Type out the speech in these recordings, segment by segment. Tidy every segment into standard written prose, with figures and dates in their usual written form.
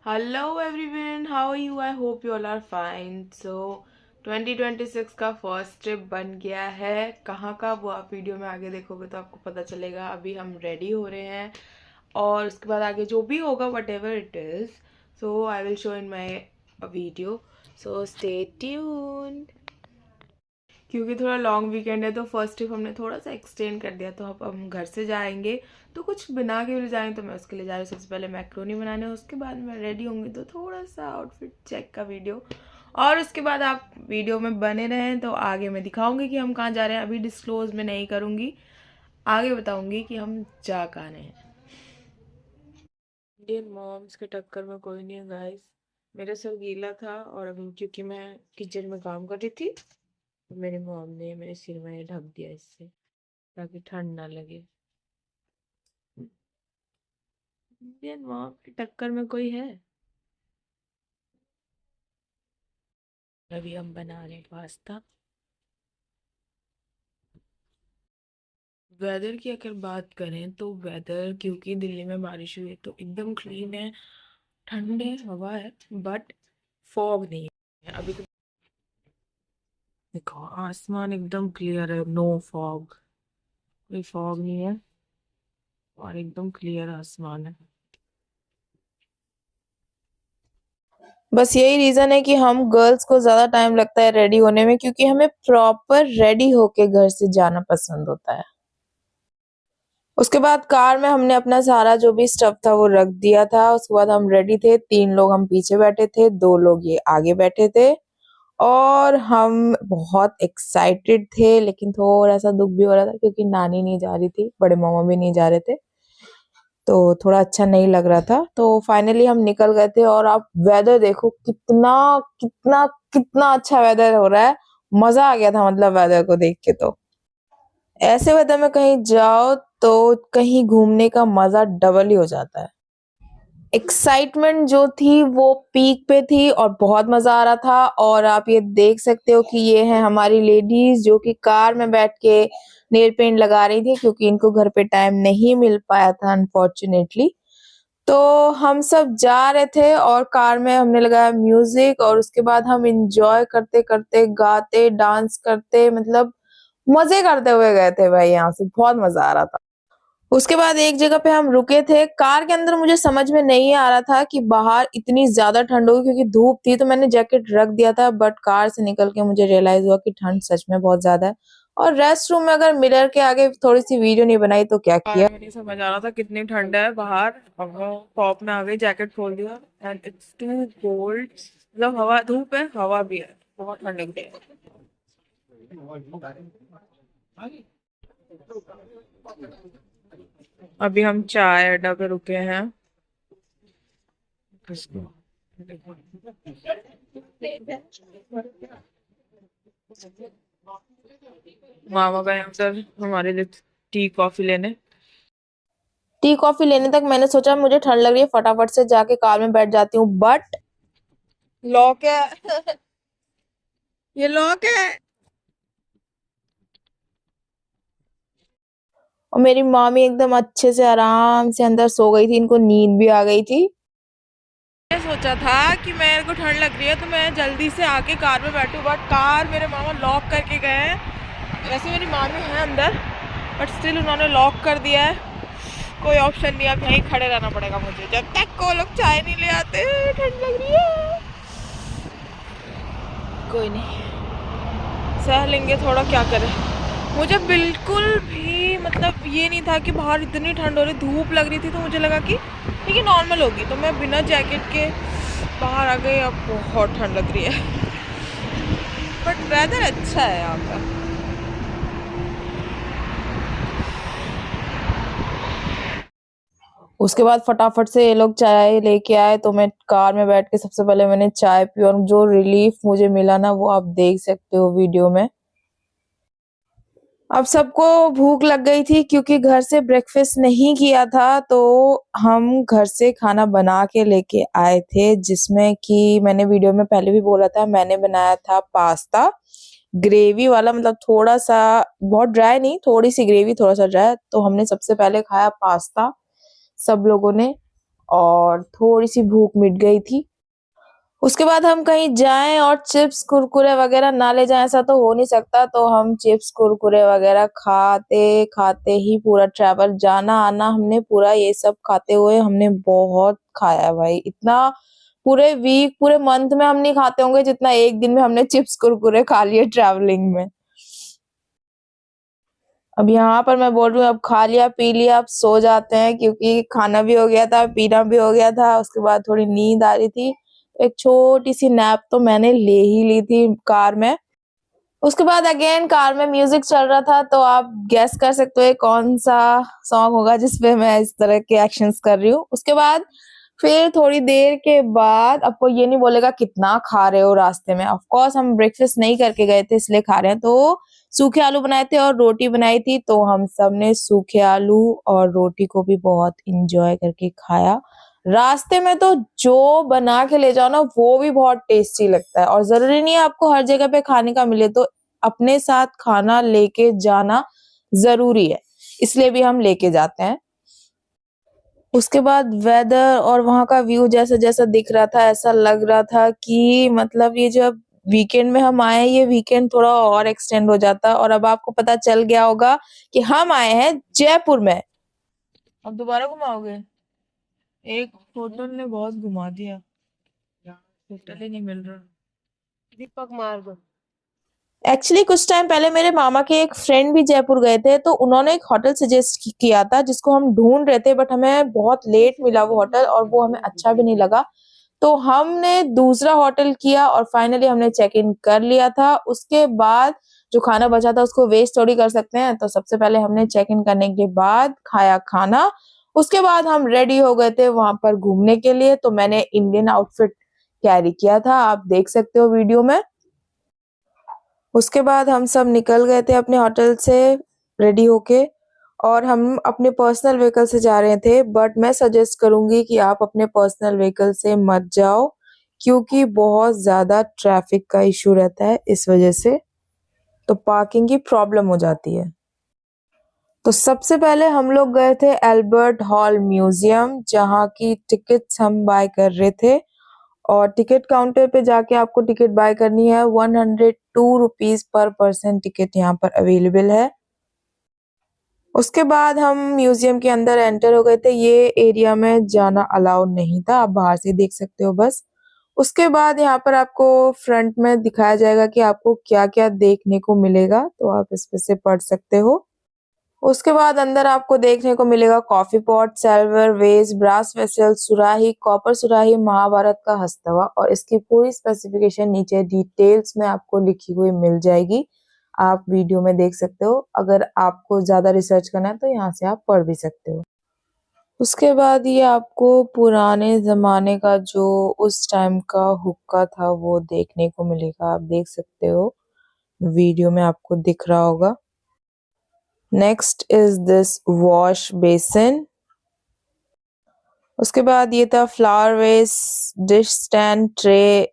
Hello everyone, how are you? I hope you all are fine. So 2026 का first trip बन गया है। कहाँ का वो आप वीडियो में आगे देखोगे तो आपको पता चलेगा। अभी हम रेडी हो रहे हैं और उसके बाद आगे जो भी होगा what ever it is, so I will show in my video, so stay tuned. क्योंकि थोड़ा लॉन्ग वीकेंड है तो फर्स्ट ट्रिप हमने थोड़ा सा एक्सटेंड कर दिया, तो अब हम घर से जाएंगे तो कुछ बना के भी जाएंगे। तो मैं उसके लिए जा रही हूँ सबसे पहले मैक्रोनी बनाने, उसके बाद मैं रेडी होंगी तो थोड़ा सा आउटफिट चेक का वीडियो, और उसके बाद आप वीडियो में बने रहें तो आगे मैं दिखाऊंगी कि हम कहाँ जा रहे हैं। अभी डिस्क्लोज मैं नहीं करूँगी, आगे बताऊँगी कि हम जा कहाँ रहे हैं। इंडियन मॉम्स के टक्कर में कोई नहीं है गाइस। मेरा सर गीला था और अभी क्योंकि मैं किचन में काम कर रही थी तो मेरी मॉम ने मेरे सिर में ये ढक दिया इससे, ताकि ठंड ना लगे। इंडियन मॉम की टक्कर में कोई है। अभी हम बना रहे पास्ता। वेदर की अगर बात करें तो वेदर, क्योंकि दिल्ली में बारिश हुई है तो एकदम क्लीन है, ठंडे हवा है, बट फॉग नहीं है अभी तो। देखो आसमान एकदम क्लियर है, नो फॉग, कोई फॉग नहीं है और एकदम क्लियर आसमान है। बस यही रीजन है कि हम गर्ल्स को ज्यादा टाइम लगता है रेडी होने में, क्योंकि हमें प्रॉपर रेडी होके घर से जाना पसंद होता है। उसके बाद कार में हमने अपना सारा जो भी स्टफ था वो रख दिया था। उसके बाद हम रेडी थे, 3 लोग हम पीछे बैठे थे, 2 लोग ये आगे बैठे थे, और हम बहुत एक्साइटेड थे, लेकिन थोड़ा सा दुख भी हो रहा था क्योंकि नानी नहीं जा रही थी, बड़े मामा भी नहीं जा रहे थे, तो थोड़ा अच्छा नहीं लग रहा था। तो फाइनली हम निकल गए थे और आप वेदर देखो, कितना कितना कितना अच्छा वेदर हो रहा है। मजा आ गया था मतलब वेदर को देख के। तो ऐसे वेदर में कहीं जाओ तो कहीं घूमने का मजा डबल ही हो जाता है। एक्साइटमेंट जो थी वो पीक पे थी और बहुत मजा आ रहा था। और आप ये देख सकते हो कि ये है हमारी लेडीज जो कि कार में बैठ के नेल पेंट लगा रही थी, क्योंकि इनको घर पे टाइम नहीं मिल पाया था अनफॉर्चुनेटली। तो हम सब जा रहे थे और कार में हमने लगाया म्यूजिक, और उसके बाद हम इंजॉय करते करते, गाते डांस करते, मतलब मजे करते हुए गए थे भाई। यहाँ से बहुत मजा आ रहा था। उसके बाद एक जगह पे हम रुके थे। कार के अंदर मुझे समझ में नहीं आ रहा था कि बाहर इतनी ज्यादा ठंड होगी, क्योंकि धूप थी, तो मैंने जैकेट रख दिया था, बट कार से निकल के मुझे रियलाइज हुआ कि ठंड सच में बहुत ज्यादा है। और रेस्ट रूम में अगर मिरर के आगे थोड़ी सी वीडियो नहीं बनाई तो क्या किया। नहीं समझ आ रहा था कितनी ठंड है बाहर। अब टॉप में आ गई, जैकेट खोल दिया, एंड इट्स टू कोल्ड। मतलब हवा, धूप है, हवा भी है, बहुत ठंड लग रही है। अभी हम चाय अड्डा पे रुके हैं। मामा गए हम सर हमारे लिए टी कॉफी लेने। टी कॉफी लेने तक मैंने सोचा मुझे ठंड लग रही है, फटाफट से जाके कार में बैठ जाती हूँ, बट लॉक है। ये लॉक है। और मेरी मामी एकदम अच्छे से आराम से अंदर सो गई थी, इनको नींद भी आ गई थी। मैंने सोचा था कि मेरे को ठंड लग रही है तो मैं जल्दी से आके कार में बैठूं, बट कार मेरे मामा लॉक करके गए हैं। वैसे मेरी मामी है अंदर, बट स्टिल उन्होंने लॉक कर दिया है। कोई ऑप्शन नहीं, अब यहीं खड़े रहना पड़ेगा मुझे जब तक वो लोग चाय नहीं ले आते। ठंड लग रही है, कोई नहीं, सह लेंगे, थोड़ा क्या करें। मुझे बिल्कुल भी मतलब ये नहीं था कि बाहर इतनी ठंड हो रही, धूप लग रही थी तो मुझे लगा कि ठीक है नॉर्मल होगी, तो मैं बिना जैकेट के बाहर आ गई। अब बहुत ठंड लग रही है, बट वेदर अच्छा है यहाँ का। उसके बाद फटाफट से ये लोग चाय लेके आए, तो मैं कार में बैठ के सबसे पहले मैंने चाय पी, और जो रिलीफ मुझे मिला ना वो आप देख सकते हो वीडियो में। अब सबको भूख लग गई थी क्योंकि घर से ब्रेकफास्ट नहीं किया था, तो हम घर से खाना बना के लेके आए थे, जिसमें कि मैंने वीडियो में पहले भी बोला था, मैंने बनाया था पास्ता ग्रेवी वाला, मतलब थोड़ा सा, बहुत ड्राई नहीं, थोड़ी सी ग्रेवी थोड़ा सा ड्राई। तो हमने सबसे पहले खाया पास्ता सब लोगों ने, और थोड़ी सी भूख मिट गई थी। उसके बाद हम कहीं जाएं और चिप्स कुरकुरे वगैरह ना ले जाएं, ऐसा तो हो नहीं सकता। तो हम चिप्स कुरकुरे वगैरह खाते खाते ही पूरा ट्रैवल जाना आना हमने पूरा ये सब खाते हुए हमने बहुत खाया भाई। इतना पूरे वीक पूरे मंथ में हम नहीं खाते होंगे जितना एक दिन में हमने चिप्स कुरकुरे खा लिए ट्रैवलिंग में। अब यहाँ पर मैं बोल रही हूँ अब खा लिया पी लिया, अब सो जाते हैं क्योंकि खाना भी हो गया था, पीना भी हो गया था। उसके बाद थोड़ी नींद आ रही थी, एक छोटी सी नैप तो मैंने ले ही ली थी कार में। उसके बाद अगेन कार में म्यूजिक चल रहा था, तो आप गेस कर सकते हो ये कौन सा सॉन्ग होगा जिसपे मैं इस तरह के एक्शंस कर रही हूँ। उसके बाद फिर थोड़ी देर के बाद, आपको ये नहीं बोलेगा कितना खा रहे हो रास्ते में। ऑफ कोर्स हम ब्रेकफास्ट नहीं करके गए थे इसलिए खा रहे हैं। तो सूखे आलू बनाए थे और रोटी बनाई थी, तो हम सब ने सूखे आलू और रोटी को भी बहुत इंजॉय करके खाया। रास्ते में तो जो बना के ले जाओ ना वो भी बहुत टेस्टी लगता है, और जरूरी नहीं है आपको हर जगह पे खाने का मिले, तो अपने साथ खाना लेके जाना जरूरी है, इसलिए भी हम लेके जाते हैं। उसके बाद वेदर और वहां का व्यू जैसा जैसा दिख रहा था, ऐसा लग रहा था कि मतलब ये जब वीकेंड में हम आए, ये वीकेंड थोड़ा और एक्सटेंड हो जाता। और अब आपको पता चल गया होगा कि हम आए हैं जयपुर में। अब दोबारा घुमाओगे? एक होटल ने बहुत घुमा दिया, होटल ही नहीं मिल रहा। दीपक मार्ग। एक्चुअली कुछ टाइम पहले मेरे मामा के एक फ्रेंड भी जयपुर गए थे, तो उन्होंने एक होटल सजेस्ट किया था जिसको हम ढूंढ रहे थे, बट हमें बहुत लेट मिला वो होटल और वो हमें अच्छा भी नहीं लगा। तो हमने दूसरा होटल किया और फाइनली हमने चेक इन कर लिया था। उसके बाद जो खाना बचा था उसको वेस्ट थोड़ी कर सकते हैं, तो सबसे पहले हमने चेक इन करने के बाद खाया खाना। उसके बाद हम रेडी हो गए थे वहां पर घूमने के लिए। तो मैंने इंडियन आउटफिट कैरी किया था, आप देख सकते हो वीडियो में। उसके बाद हम सब निकल गए थे अपने होटल से रेडी होके, और हम अपने पर्सनल व्हीकल से जा रहे थे। बट मैं सजेस्ट करूंगी कि आप अपने पर्सनल व्हीकल से मत जाओ, क्योंकि बहुत ज्यादा ट्रैफिक का इशू रहता है इस वजह से, तो पार्किंग की प्रॉब्लम हो जाती है। तो सबसे पहले हम लोग गए थे एल्बर्ट हॉल म्यूजियम, जहाँ की टिकट्स हम बाय कर रहे थे। और टिकट काउंटर पे जाके आपको टिकट बाय करनी है। 102 रुपीज पर पर्सन टिकट यहाँ पर अवेलेबल है। उसके बाद हम म्यूजियम के अंदर एंटर हो गए थे। ये एरिया में जाना अलाउड नहीं था, आप बाहर से देख सकते हो बस। उसके बाद यहाँ पर आपको फ्रंट में दिखाया जाएगा कि आपको क्या क्या देखने को मिलेगा, तो आप इस पे से पढ़ सकते हो। उसके बाद अंदर आपको देखने को मिलेगा coffee pot, silver vase, brass vessel, सुराही, कॉपर सुराही, महाभारत का हस्तवा, और इसकी पूरी स्पेसिफिकेशन नीचे डिटेल्स में आपको लिखी हुई मिल जाएगी। आप वीडियो में देख सकते हो। अगर आपको ज्यादा रिसर्च करना है तो यहाँ से आप पढ़ भी सकते हो। उसके बाद ये आपको पुराने जमाने का जो उस टाइम का हुक्का था वो देखने को मिलेगा, आप देख सकते हो वीडियो में आपको दिख रहा होगा। Next is this wash basin. उसके बाद ये था flower vase, dish stand, tray.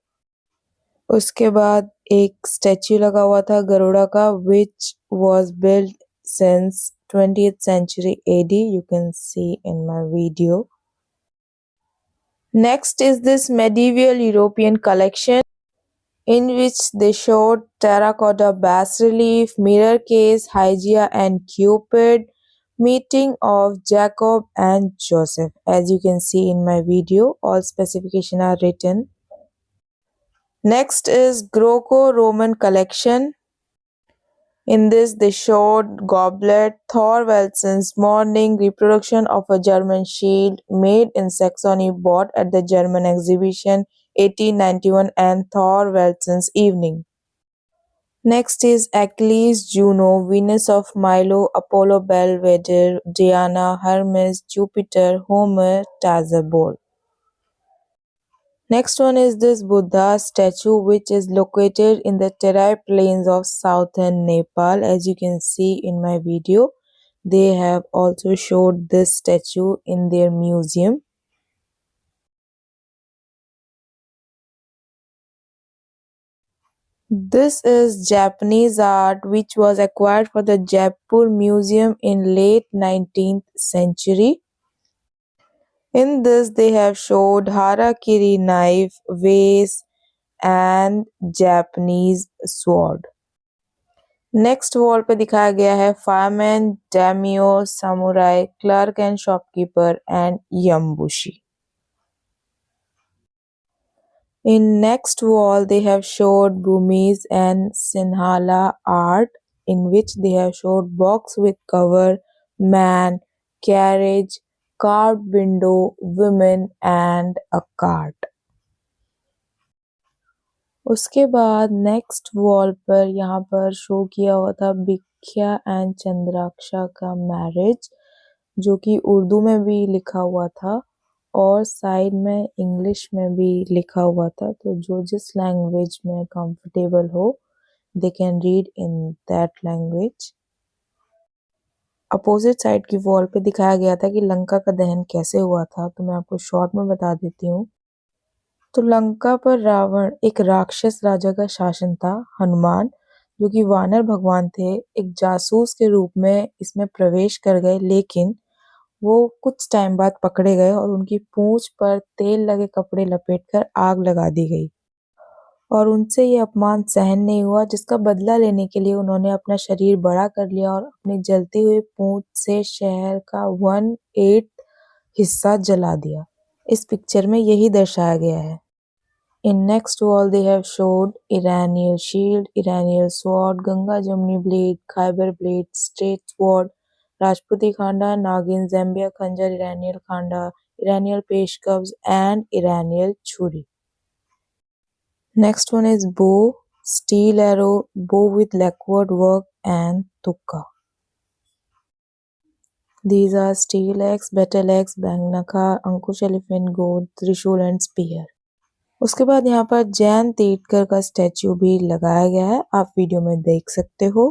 उसके बाद एक स्टैच्यू लगा हुआ था गरुड़ा का, which was built since 20th century AD. You can see in my video. Next is this medieval European collection, in which they showed terracotta bas relief, mirror case, Hygeia and Cupid, meeting of Jacob and Joseph. As you can see in my video, all specifications are written. Next is Greco-Roman collection. In this, they showed goblet, Thorvaldson's morning reproduction of a German shield made in Saxony, bought at the German exhibition 1891, and Thorvaldson's evening. Next is Achilles, Juno, Venus of Milo, Apollo Belvedere, Diana, Hermes, Jupiter, Homer, Tazabol. Next one is this Buddha statue, which is located in the Terai plains of southern Nepal. As you can see in my video, they have also showed this statue in their museum. This is Japanese art which was acquired for the Jaipur Museum in late 19th century. In this, they have showed harakiri knife, vase, and Japanese sword. Next wall पे दिखाया गया है fireman, daimyo, samurai, clerk and shopkeeper and yamabushi. In next wall, they have showed Burmese and Sinhala art, in which they have showed box with cover, man, carriage, carved window, women and a cart. उसके बाद next wall पर यहाँ पर show किया हुआ था भिख्या and चंद्राक्षा का marriage, जो कि उर्दू में भी लिखा हुआ था और साइड में इंग्लिश में भी लिखा हुआ था. तो जो जिस लैंग्वेज में कंफर्टेबल हो, they can read in that language. Opposite side की वॉल पे दिखाया गया था कि लंका का दहन कैसे हुआ था. तो मैं आपको शॉर्ट में बता देती हूँ. तो लंका पर रावण एक राक्षस राजा का शासन था. हनुमान, जो कि वानर भगवान थे, एक जासूस के रूप में इसमें प्रवेश कर गए, लेकिन वो कुछ टाइम बाद पकड़े गए और उनकी पूंछ पर तेल लगे कपड़े लपेटकर आग लगा दी गई और उनसे ये अपमान सहन नहीं हुआ, जिसका बदला लेने के लिए उन्होंने अपना शरीर बड़ा कर लिया और अपनी जलती हुई पूंछ से शहर का 1/8 हिस्सा जला दिया. इस पिक्चर में यही दर्शाया गया है. In next wall, they have showed Iranian shield, Iranian sword, Ganga Jamuni blade, Khyber blade, straight sword, Rajputi khanda, Nagin, Zambia khanjar, Iranian khanda, Iranian peshkabs, and Iranian churi. Next one is bow, steel arrow, bow with lacquered work, and tukka. These are steel axe, battle axe, bangnaka, ankush elephant, goad, trishul, and spear. उसके बाद यहाँ पर जैन तीर्थकर का statue भी लगाया गया है, आप वीडियो में देख सकते हो.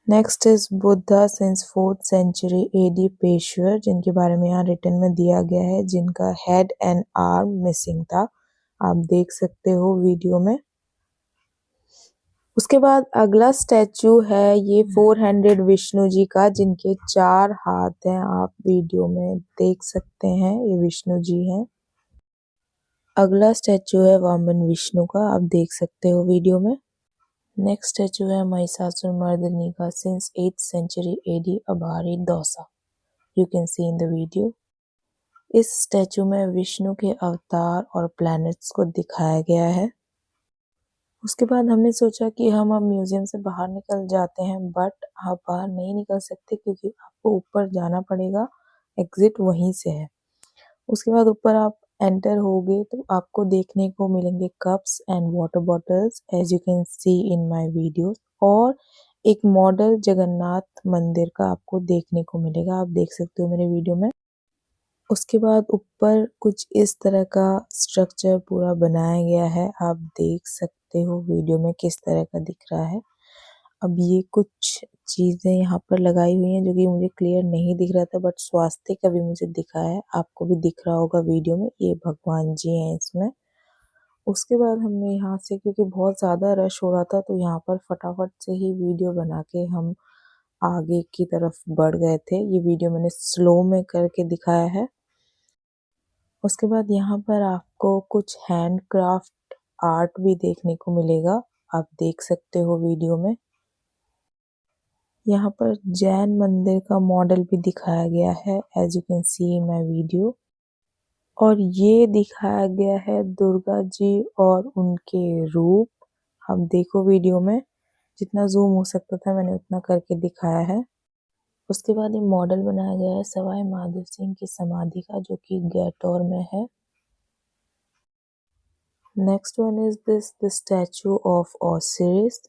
Next is Buddha since 4th century AD पेशवर, जिनके बारे में यहाँ रिटन में दिया गया है, जिनका हेड एंड आर्म मिसिंग था, आप देख सकते हो वीडियो में. उसके बाद अगला स्टैचू है ये 400 विष्णु जी का, जिनके 4 हाथ हैं, आप वीडियो में देख सकते हैं, ये विष्णु जी हैं. अगला स्टैचू है वामन विष्णु का, आप देख सकते हो वीडियो में. नेक्स्ट स्टैचू है महिषासुरमर्दिनी का since 8th century AD Abhari Dausa, you can see in the video. इस स्टैचू में विष्णु के अवतार और प्लैनेट्स को दिखाया गया है. उसके बाद हमने सोचा कि हम अब म्यूजियम से बाहर निकल जाते हैं, बट आप बाहर नहीं निकल सकते क्योंकि आपको ऊपर जाना पड़ेगा, एग्जिट वहीं से है. उसके बाद ऊपर आप एंटर होगे तो आपको देखने को मिलेंगे cups and water bottles, as you can see in my video, और एक मॉडल जगन्नाथ मंदिर का आपको देखने को मिलेगा, आप देख सकते हो मेरे वीडियो में. उसके बाद ऊपर कुछ इस तरह का स्ट्रक्चर पूरा बनाया गया है, आप देख सकते हो वीडियो में किस तरह का दिख रहा है. अब ये कुछ चीज़ें यहाँ पर लगाई हुई हैं जो कि मुझे क्लियर नहीं दिख रहा था, बट स्वास्थ्य का भी मुझे दिखा है, आपको भी दिख रहा होगा वीडियो में, ये भगवान जी हैं इसमें. उसके बाद हमने यहाँ से, क्योंकि बहुत ज़्यादा रश हो रहा था, तो यहाँ पर फटाफट से ही वीडियो बना के हम आगे की तरफ बढ़ गए थे. ये वीडियो मैंने स्लो में करके दिखाया है. उसके बाद यहाँ पर आपको कुछ हैंडक्राफ्ट आर्ट भी देखने को मिलेगा, आप देख सकते हो वीडियो में. यहाँ पर जैन मंदिर का मॉडल भी दिखाया गया है, as you can see in my video. और ये दिखाया गया है दुर्गा जी और उनके रूप, हम देखो वीडियो में, जितना जूम हो सकता था मैंने उतना करके दिखाया है. उसके बाद ये मॉडल बनाया गया है सवाई माधव सिंह की समाधि का, जो कि गैटोर में है. Next one is this the statue of Osiris.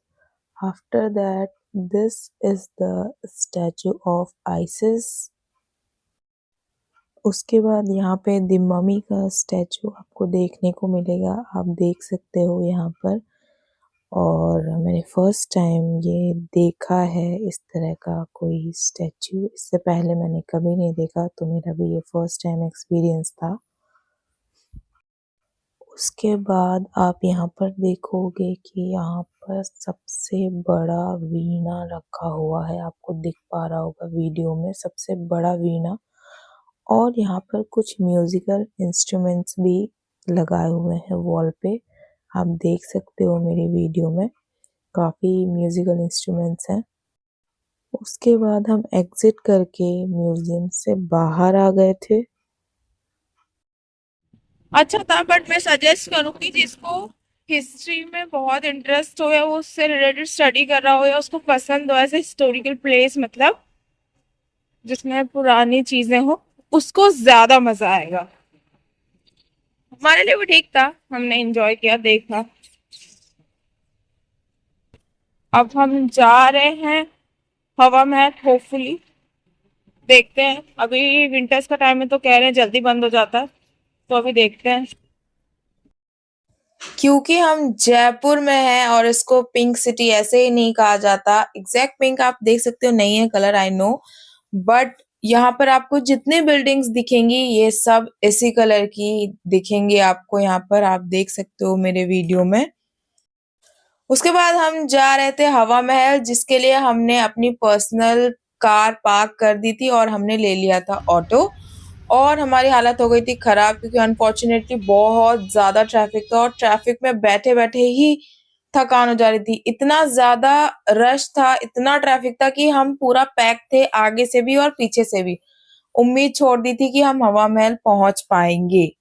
After that this is the statue of Isis. उसके बाद यहाँ पे द ममी का स्टैचू आपको देखने को मिलेगा, आप देख सकते हो यहाँ पर. और मैंने फर्स्ट टाइम ये देखा है इस तरह का कोई स्टैचू, इससे पहले मैंने कभी नहीं देखा, तो मेरा भी ये फर्स्ट टाइम एक्सपीरियंस था. उसके बाद आप यहाँ पर देखोगे कि यहाँ पर सबसे बड़ा वीणा रखा हुआ है, आपको दिख पा रहा होगा वीडियो में, सबसे बड़ा वीणा. और यहाँ पर कुछ म्यूजिकल इंस्ट्रूमेंट्स भी लगाए हुए हैं वॉल पे। आप देख सकते हो मेरी वीडियो में काफी म्यूजिकल इंस्ट्रूमेंट्स हैं। उसके बाद हम एग्जिट करके म्यूजियम से बाहर आ गए थे। अच्छा था, बट मैं सजेस्ट करूंगी जिसको हिस्ट्री में बहुत इंटरेस्ट हो या वो उससे रिलेटेड स्टडी कर रहा हो या उसको पसंद हो ऐसे हिस्टोरिकल प्लेस, मतलब जिसमें पुरानी चीजें हो, उसको ज्यादा मजा आएगा। हमारे लिए भी ठीक था, हमने एंजॉय किया, देखा। अब हम जा रहे हैं हवा महल, होपफुली देखते हैं। अभी विंटर्स का टाइम है तो कह रहे हैं जल्दी बंद हो जाता है, तो अभी देखते हैं। क्योंकि हम जयपुर में हैं और इसको पिंक सिटी ऐसे ही नहीं कहा जाता। एग्जैक्ट पिंक आप देख सकते हो, नहीं है कलर, आई नो, बट यहाँ पर आपको जितनी बिल्डिंग्स दिखेंगी ये सब इसी कलर की दिखेंगी आपको। यहाँ पर आप देख सकते हो मेरे वीडियो में। उसके बाद हम जा रहे थे हवा महल, जिसके लिए हमने अपनी पर्सनल कार पार्क कर दी थी और हमने ले लिया था ऑटो। और हमारी हालत हो गई थी खराब क्योंकि अनफॉर्चुनेटली बहुत ज्यादा ट्रैफिक था और ट्रैफिक में बैठे बैठे ही थकान हो जा रही थी। इतना ज्यादा रश था, इतना ट्रैफिक था कि हम पूरा पैक थे, आगे से भी और पीछे से भी। उम्मीद छोड़ दी थी कि हम हवा महल पहुंच पाएंगे,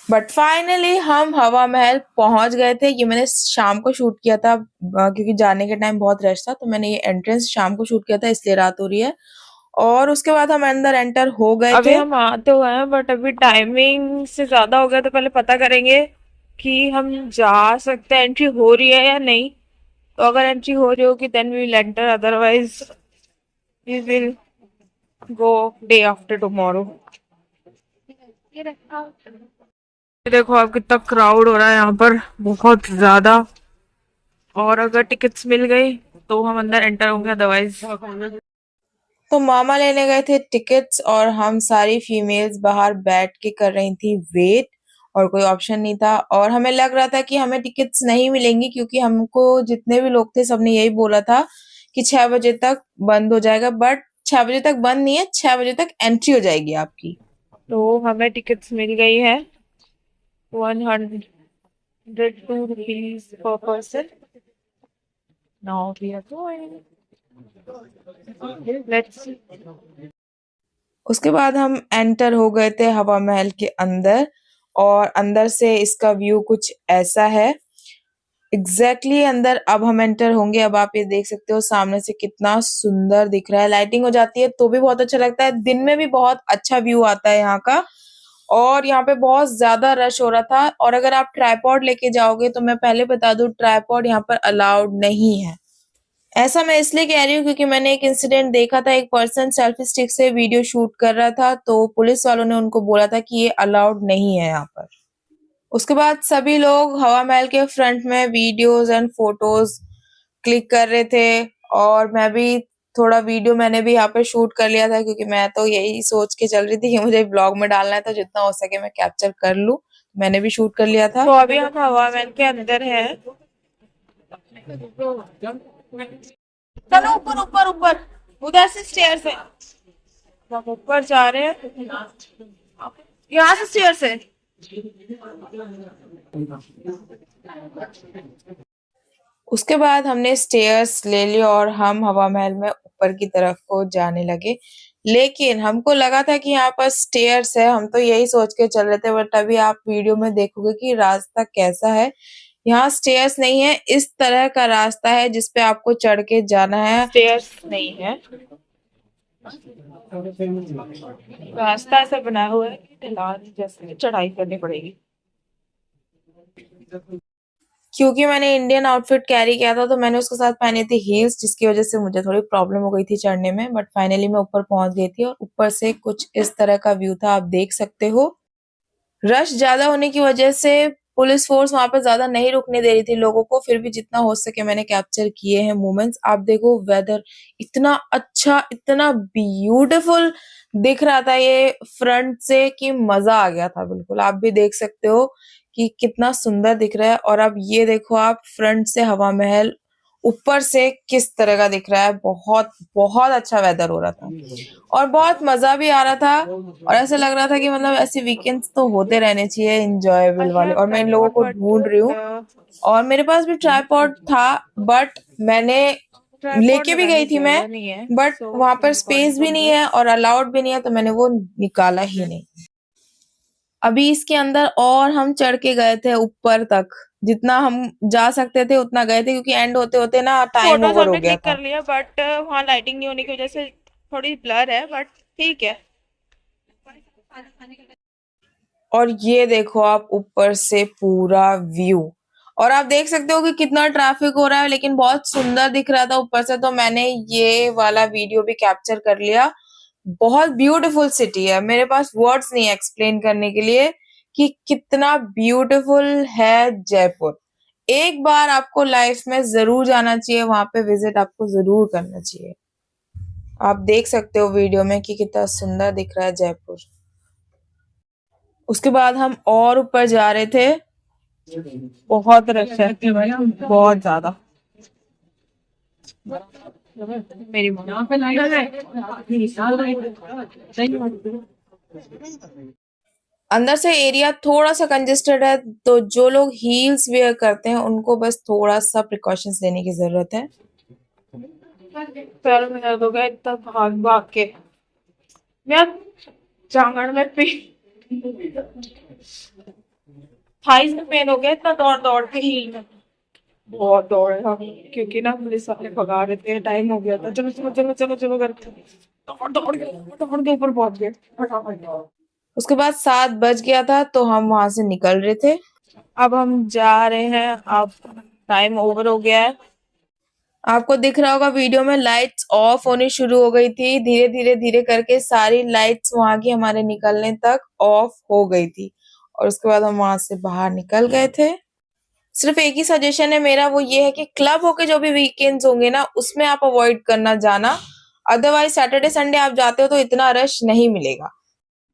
बट फाइनली हम हवा महल पहुंच गए थे। ये मैंने शाम को शूट किया था क्योंकि जाने के टाइम बहुत रश था, तो मैंने ये एंट्रेंस शाम को शूट किया था, इसलिए रात हो रही है। और उसके बाद हम अंदर एंटर हो गए थे। अभी हम आ तो गए हैं बट अभी टाइमिंग से ज्यादा हो गया, तो पहले पता करेंगे कि हम जा सकते हैं, एंट्री हो रही है या नहीं। तो अगर एंट्री हो रही होगी then we will enter, otherwise we will go day after tomorrow. देखो आप कितना क्राउड हो रहा है यहाँ पर, बहुत ज्यादा। और अगर टिकट्स मिल गई तो हम अंदर एंटर होंगे, अदरवाइज। तो मामा लेने गए थे टिकट्स और हम सारी फीमेल्स बाहर बैठ के कर रही थी वेट, और कोई ऑप्शन नहीं था। और हमें लग रहा था कि हमें टिकट्स नहीं मिलेंगी क्योंकि हमको जितने भी लोग थे सबने यही बोला था कि 6 बजे तक बंद हो जाएगा, बट 6 बजे तक बंद नहीं है, 6 बजे तक एंट्री हो जाएगी आपकी। तो हमें टिकट्स मिल गई है 102 rupees per person. Now we are going, let's see. उसके बाद हम एंटर हो गए थे हवा महल के अंदर, और अंदर से इसका व्यू कुछ ऐसा है। एग्जैक्टली अंदर अब हम एंटर होंगे। अब आप ये देख सकते हो सामने से कितना सुंदर दिख रहा है। लाइटिंग हो जाती है तो भी बहुत अच्छा लगता है, दिन में भी बहुत अच्छा व्यू आता है यहाँ का। और यहाँ पे बहुत ज्यादा रश हो रहा था, और अगर आप ट्राइपॉड लेके जाओगे तो मैं पहले बता दूं ट्राइपॉड यहाँ पर अलाउड नहीं है। ऐसा मैं इसलिए कह रही हूँ क्योंकि मैंने एक इंसिडेंट देखा था, एक पर्सन सेल्फी स्टिक से वीडियो शूट कर रहा था, तो पुलिस वालों ने उनको बोला था कि ये अलाउड नहीं है यहाँ पर। उसके बाद सभी लोग हवा महल के फ्रंट में वीडियोस एंड फोटोज क्लिक कर रहे थे, और मैं भी थोड़ा वीडियो मैंने भी यहाँ पे शूट कर लिया था क्योंकि मैं तो यही सोच के चल रही थी कि मुझे ब्लॉग में डालना है तो जितना हो सके मैं कैप्चर कर लूं। मैंने भी शूट कर लिया था। तो अभी हम हवा महल के अंदर है। चलो ऊपर ऊपर ऊपर, उधर से स्टेयर से हम ऊपर जा रहे हैं, यहाँ से स्टेयर से। उसके बाद हमने स्टेयर्स ले लिए और हम हवा महल में ऊपर की तरफ को जाने लगे, लेकिन हमको लगा था कि यहाँ पर स्टेयर्स है, हम तो यही सोच के चल रहे थे, बट अभी आप वीडियो में देखोगे कि रास्ता कैसा है। यहाँ स्टेयर्स नहीं है, इस तरह का रास्ता है जिसपे आपको चढ़ के जाना है, स्टेयर्स नहीं है। रास्ता ऐसा बना हुआ है कि ढलान जैसे चढ़ाई करनी पड़ेगी। क्योंकि मैंने इंडियन आउटफिट कैरी किया था तो मैंने उसके साथ पहनी थी हील्स, जिसकी वजह से मुझे थोड़ी प्रॉब्लम हो गई थी चढ़ने में, बट फाइनली मैं ऊपर पहुंच गई थी और ऊपर से कुछ इस तरह का व्यू था, आप देख सकते हो। रश ज्यादा होने की वजह से पुलिस फोर्स वहां पर ज्यादा नहीं रुकने दे रही थी लोगों को, फिर भी जितना हो सके मैंने कैप्चर किए हैं मोमेंट्स। आप देखो वेदर इतना अच्छा, इतना ब्यूटीफुल दिख रहा था ये फ्रंट से कि मजा आ गया था बिल्कुल। आप भी देख सकते हो कि कितना सुंदर दिख रहा है। और अब ये देखो आप फ्रंट से हवा महल, ऊपर से किस तरह का दिख रहा है। बहुत बहुत अच्छा वेदर हो रहा था और बहुत मजा भी आ रहा था और ऐसा लग रहा था कि मतलब ऐसे वीकेंड्स तो होते रहने चाहिए एंजॉयबल वाले। और मैं इन लोगों को ढूंढ रही हूँ और मेरे पास भी ट्राइपॉड था बट मैंने लेके भी गई थी मैं, बट वहां पर स्पेस भी नहीं है और अलाउड भी नहीं है, तो मैंने वो निकाला ही नहीं। अभी इसके अंदर और हम चढ़ के गए थे ऊपर तक, जितना हम जा सकते थे उतना गए थे क्योंकि एंड होते होते ना टाइम फोटोज ओवर हो हमने गया क्लिक था। कर लिया बट वहाँ लाइटिंग नहीं होने की वजह से थोड़ी ब्लर है, बट ठीक है। और ये देखो आप ऊपर से पूरा व्यू, और आप देख सकते हो कि कितना ट्रैफिक हो रहा है, लेकिन बहुत सुंदर दिख रहा था ऊपर से, तो मैंने ये वाला वीडियो भी कैप्चर कर लिया। बहुत ब्यूटीफुल सिटी है, मेरे पास वर्ड्स नहीं है एक्सप्लेन करने के लिए कि कितना ब्यूटीफुल है जयपुर। एक बार आपको लाइफ में जरूर जाना चाहिए, वहां पे विजिट आपको जरूर करना चाहिए। आप देख सकते हो वीडियो में कि कितना सुंदर दिख रहा है जयपुर। उसके बाद हम और ऊपर जा रहे थे। बहुत रश है, बहुत ज्यादा। मेरी अंदर से एरिया थोड़ा सा कंजेस्टेड है, तो जो लोग हील्स वेयर करते हैं उनको बस थोड़ा सा प्रिकॉशंस लेने की जरूरत है। पैरों में दर्द हो गया इतना भाग भाग के, यार जांघड़ में थाइस में पेन हो गया इतना दौड़ दौड़ के हील में। बहुत दौड़े हम, क्योंकि ना पुलिस वाले भगा रहे थे, टाइम हो गया था। चलो चलो चलो चलो चलो करके दौड़ के ऊपर पहुंच गए फटाफट। उसके बाद 7 बज गया था तो हम वहां से निकल रहे थे। अब हम जा रहे हैं, अब टाइम ओवर हो गया है। आपको दिख रहा होगा वीडियो में लाइट्स ऑफ होनी शुरू हो गई थी, धीरे धीरे धीरे करके सारी लाइट्स वहां की हमारे निकलने तक ऑफ हो गई थी और उसके बाद हम वहां से बाहर निकल गए थे। सिर्फ एक ही सजेशन है मेरा, वो ये है कि क्लब होके जो भी वीकेंड्स होंगे ना उसमें आप अवॉइड करना जाना, अदरवाइज सैटरडे संडे आप जाते हो तो इतना रश नहीं मिलेगा।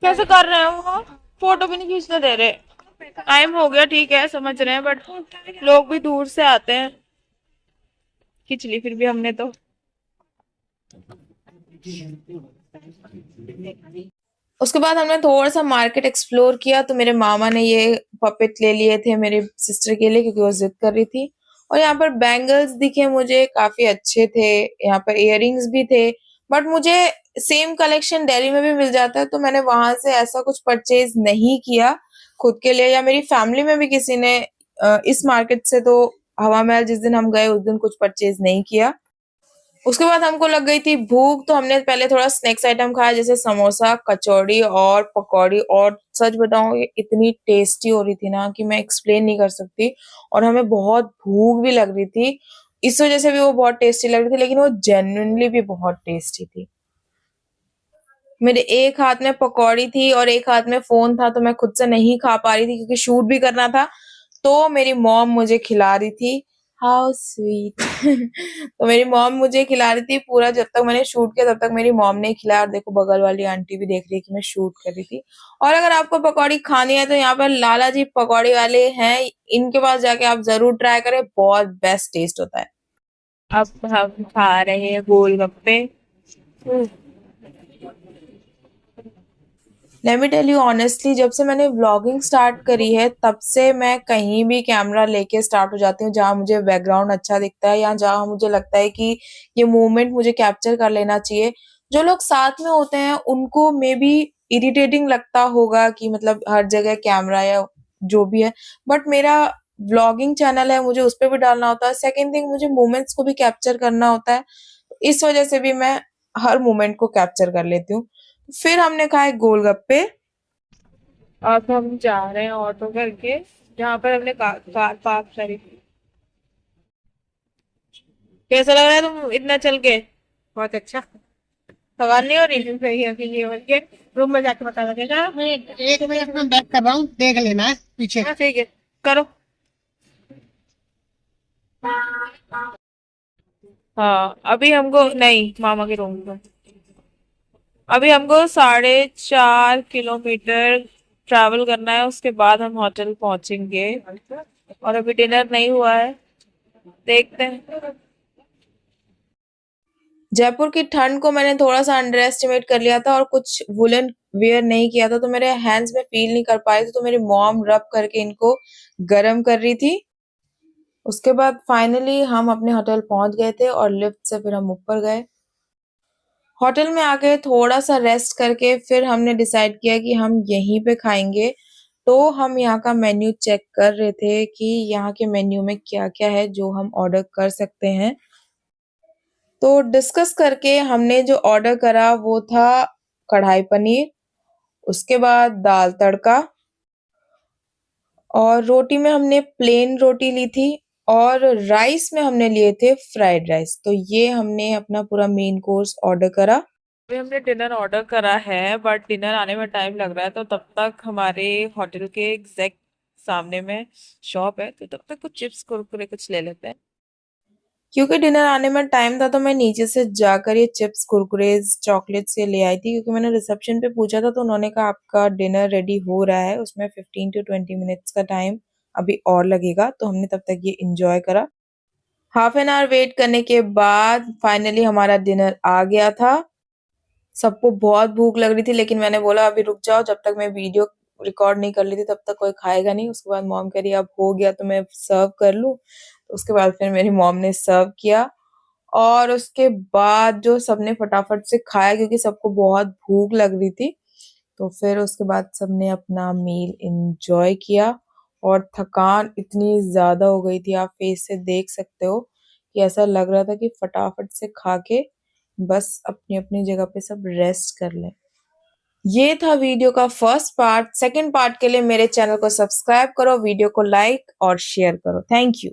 कैसे कर रहे हो वो, फोटो भी नहीं खींचने दे रहे। टाइम हो गया ठीक है, समझ रहे हैं, बट लोग भी दूर से आते हैं। खींच ली फिर भी हमने तो। उसके बाद हमने थोड़ा सा मार्केट एक्सप्लोर किया, तो मेरे मामा ने ये पपेट ले लिए थे मेरे सिस्टर के लिए क्योंकि वो जिद कर रही थी। और यहाँ पर बैंगल्स दिखे मुझे, काफी अच्छे थे। यहाँ पर इयररिंग्स भी थे, बट मुझे सेम कलेक्शन दिल्ली में भी मिल जाता है, तो मैंने वहां से ऐसा कुछ परचेज नहीं किया खुद के लिए, या मेरी फैमिली में भी किसी ने इस मार्केट से तो हवा महल जिस दिन हम गए उस दिन कुछ परचेज नहीं किया। उसके बाद हमको लग गई थी भूख, तो हमने पहले थोड़ा स्नैक्स आइटम खाया जैसे समोसा, कचौड़ी और पकौड़ी, और सच बताऊं ये इतनी टेस्टी हो रही थी ना कि मैं एक्सप्लेन नहीं कर सकती। और हमें बहुत भूख भी लग रही थी, इस वजह से भी वो बहुत टेस्टी लग रही थी, लेकिन वो जेन्युइनली भी बहुत टेस्टी थी। मेरे एक हाथ में पकौड़ी थी और एक हाथ में फोन था, तो मैं खुद से नहीं खा पा रही थी क्योंकि शूट भी करना था, तो मेरी मॉम मुझे खिला रही थी। How sweet. तो मेरी मॉम मुझे खिला रही थी पूरा, जब तक मैंने शूट किया तब तक मेरी मॉम ने खिलाया। और देखो बगल वाली आंटी भी देख रही है कि मैं शूट कर रही थी। और अगर आपको पकौड़ी खानी है तो यहाँ पर लाला जी पकौड़ी वाले हैं, इनके पास जाके आप जरूर ट्राई करें, बहुत बेस्ट टेस्ट होता है। अब हम खा रहे हैं golgappe. Let me tell you honestly, जब से मैंने व्लॉगिंग स्टार्ट करी है तब से मैं कहीं भी कैमरा लेके स्टार्ट हो जाती हूँ जहां मुझे बैकग्राउंड अच्छा दिखता है या जहां मुझे लगता है कि ये मूवमेंट मुझे कैप्चर कर लेना चाहिए। जो लोग साथ में होते हैं उनको मे बी इरिटेटिंग लगता होगा कि मतलब हर जगह कैमरा या जो भी है, बट मेरा व्लॉगिंग चैनल है, मुझे उस पर भी डालना होता है। सेकेंड थिंग, मुझे मोमेंट्स को भी कैप्चर करना होता है, इस वजह से भी मैं हर मोमेंट को कैप्चर कर लेती हूँ। फिर हमने खाए गोलगप्पे। अब हम जा रहे हैं ऑटो करके जहाँ पर हमने कार पार्क करी थी। कैसा लग रहा है तुम इतना चल के? बहुत अच्छा। थकान नहीं हो रही? सही है, फिर ये बोल के रूम में जाके बता लगेगा। मैं एक मिनट में बैक कर रहा हूँ, देख लेना है पीछे। हाँ ठीक है, करो। हाँ अभी हमको नहीं, मामा के रूम में अभी हमको 4.5 किलोमीटर ट्रैवल करना है, उसके बाद हम होटल पहुंचेंगे। और अभी डिनर नहीं हुआ है, देखते हैं। जयपुर की ठंड को मैंने थोड़ा-सा अंडर एस्टिमेट कर लिया था और कुछ वूलन वियर नहीं किया था, तो मेरे हैंड्स में फ़ील नहीं कर पा रही थी, तो मेरी मॉम रब करके इनको गरम कर रही थी। उसके बाद फाइनली हम अपने होटल पहुँच गए थे और लिफ्ट से फिर हम ऊपर गए। होटल में आके थोड़ा-सा रेस्ट करके फिर हमने डिसाइड किया कि हम यहीं पे खाएँगे। तो हम यहाँ का मेन्यू चेक कर रहे थे कि यहाँ के मेन्यू में क्या-क्या है जो हम ऑर्डर कर सकते हैं। तो डिस्कस करके हमने जो ऑर्डर करा वो था कढ़ाई पनीर, उसके बाद दाल तड़का और रोटी में हमने प्लेन रोटी ली थी और राइस में हमने लिए थे फ्राइड राइस। तो ये हमने अपना पूरा मेन कोर्स ऑर्डर करा। अभी हमने डिनर ऑर्डर करा है, बट डिनर आने में टाइम लग रहा है, तो तब तक हमारे होटल के एग्जैक्ट सामने में शॉप है, तो तब तक कुछ चिप्स कुरकुरे कुछ ले लेते हैं। क्योंकि डिनर आने में टाइम था तो मैं नीचे से जाकर ये चिप्स, कुरकुरेज, चॉकलेट्स ये ले आई थी क्योंकि मैंने रिसेप्शन पे पूछा था तो उन्होंने कहा आपका डिनर रेडी हो रहा है, उसमें 15 टू 20 मिनट्स का टाइम अभी और लगेगा, तो हमने तब तक ये एन्जॉय करा। हाफ एन आवर वेट करने के बाद फाइनली हमारा डिनर आ गया था। सबको बहुत भूख लग रही थी लेकिन मैंने बोला अभी रुक जाओ, जब तक मैं वीडियो रिकॉर्ड नहीं कर लेती तब तक कोई खाएगा नहीं। उसके बाद मॉम कह रही अब हो गया तो मैं सर्व कर लूँ। तो उसके बाद फिर मेरी मॉम ने सर्व किया और उसके बाद जो सबने फटाफट से खाया क्योंकि सबको बहुत भूख लग रही थी। तो फिर उसके बाद सबने अपना मील एन्जॉय किया और थकान इतनी ज़्यादा हो गई थी, आप फेस से देख सकते हो कि ऐसा लग रहा था कि फटाफट से खा के बस अपनी-अपनी जगह पे सब रेस्ट कर लें। ये था वीडियो का फर्स्ट पार्ट। सेकंड पार्ट के लिए मेरे चैनल को सब्सक्राइब करो, वीडियो को लाइक और शेयर करो। Thank you.